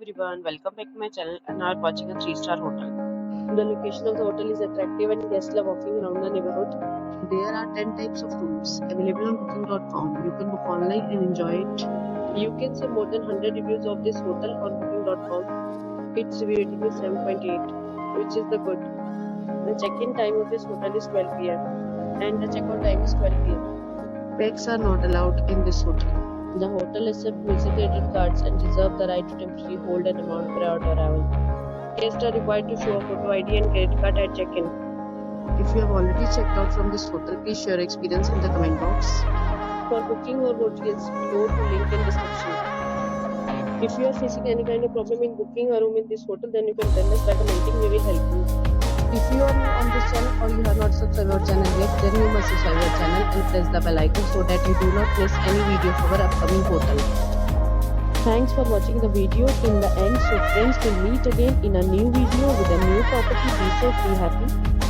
everyone, welcome back to my channel and now we're watching a 3-star hotel. The location of the hotel is attractive and guests love walking around the neighborhood. There are 10 types of rooms available on booking.com. You can book online and enjoy it. You can see more than 100 reviews of this hotel on booking.com. Its review rating is 7.8, which is the good. The check-in time of this hotel is 12 p.m. and the check-out time is 12 p.m. Pets are not allowed in this hotel. The hotel accepts major credit cards and reserves the right to temporarily hold an amount prior to arrival. Guests are required to show a photo ID and credit card at check-in. If you have already checked out from this hotel, please share your experience in the comment box. For booking or more details, go to link in description. If you are facing any kind of problem in booking a room in this hotel, then you can tell us by commenting. We will help you. If you are new on this channel or you have not subscribed our channel yet, then you must subscribe our channel and press the bell icon so that you do not miss any video of our upcoming hotel. Thanks for watching the video till the end. So friends, will meet again in a new video with a new property. Be safe, be happy.